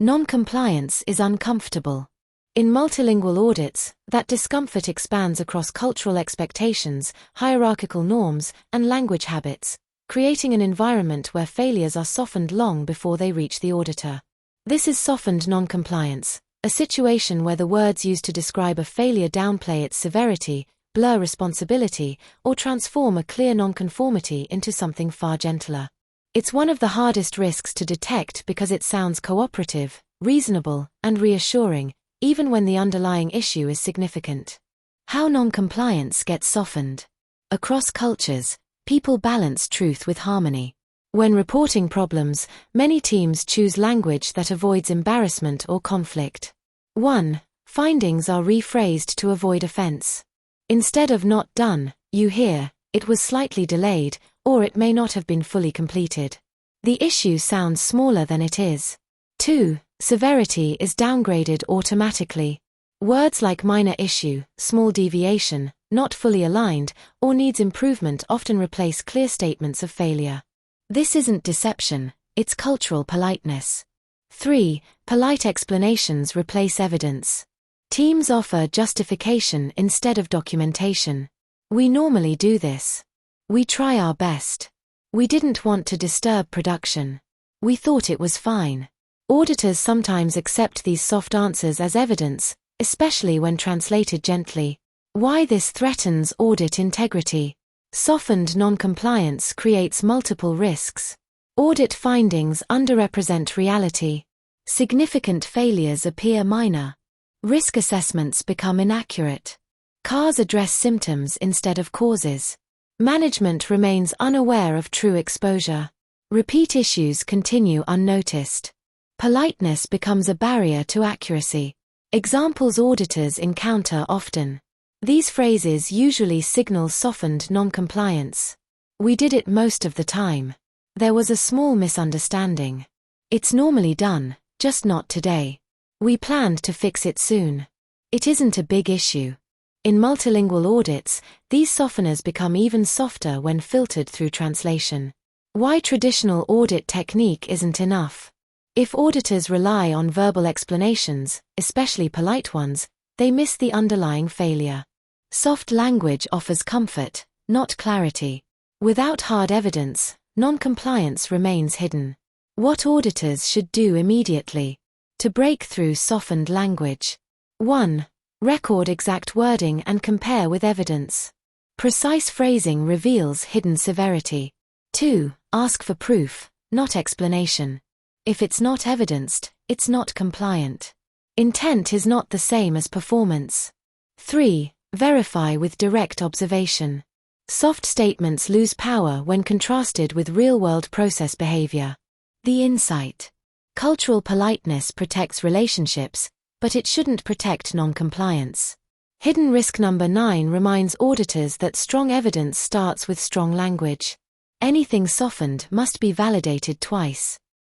Non-compliance is uncomfortable. In multilingual audits, that discomfort expands across cultural expectations, hierarchical norms, and language habits, creating an environment where failures are softened long before they reach the auditor. This is softened non-compliance, a situation where the words used to describe a failure downplay its severity, blur responsibility, or transform a clear nonconformity into something far gentler. It's one of the hardest risks to detect because it sounds cooperative, reasonable, and reassuring, even when the underlying issue is significant. How noncompliance gets softened. Across cultures, people balance truth with harmony. When reporting problems, many teams choose language that avoids embarrassment or conflict. 1. Findings are rephrased to avoid offense. Instead of "not done," you hear, "it was slightly delayed," or "it may not have been fully completed." The issue sounds smaller than it is. 2. Severity is downgraded automatically. Words like minor issue, small deviation, not fully aligned, or needs improvement often replace clear statements of failure. This isn't deception, it's cultural politeness. 3. Polite explanations replace evidence. Teams offer justification instead of documentation. "We normally do this." "We try our best." "We didn't want to disturb production." "We thought it was fine." Auditors sometimes accept these soft answers as evidence, especially when translated gently. Why this threatens audit integrity. Softened noncompliance creates multiple risks. Audit findings underrepresent reality. Significant failures appear minor. Risk assessments become inaccurate. CARs address symptoms instead of causes. Management remains unaware of true exposure. Repeat issues continue unnoticed. Politeness becomes a barrier to accuracy. Examples auditors encounter often. These phrases usually signal softened noncompliance. "We did it most of the time." "There was a small misunderstanding." "It's normally done, just not today." "We planned to fix it soon." "It isn't a big issue." In multilingual audits, these softeners become even softer when filtered through translation. Why traditional audit technique isn't enough. If auditors rely on verbal explanations, especially polite ones, they miss the underlying failure. Soft language offers comfort, not clarity. Without hard evidence, noncompliance remains hidden. What auditors should do immediately to break through softened language. 1. Record exact wording and compare with evidence. Precise phrasing reveals hidden severity. 2. Ask for proof, not explanation. If it's not evidenced, it's not compliant. Intent is not the same as performance. 3. Verify with direct observation. Soft statements lose power when contrasted with real-world process behavior. The insight. Cultural politeness protects relationships, but it shouldn't protect noncompliance. Hidden risk number 9 reminds auditors that strong evidence starts with strong language. Anything softened must be validated twice.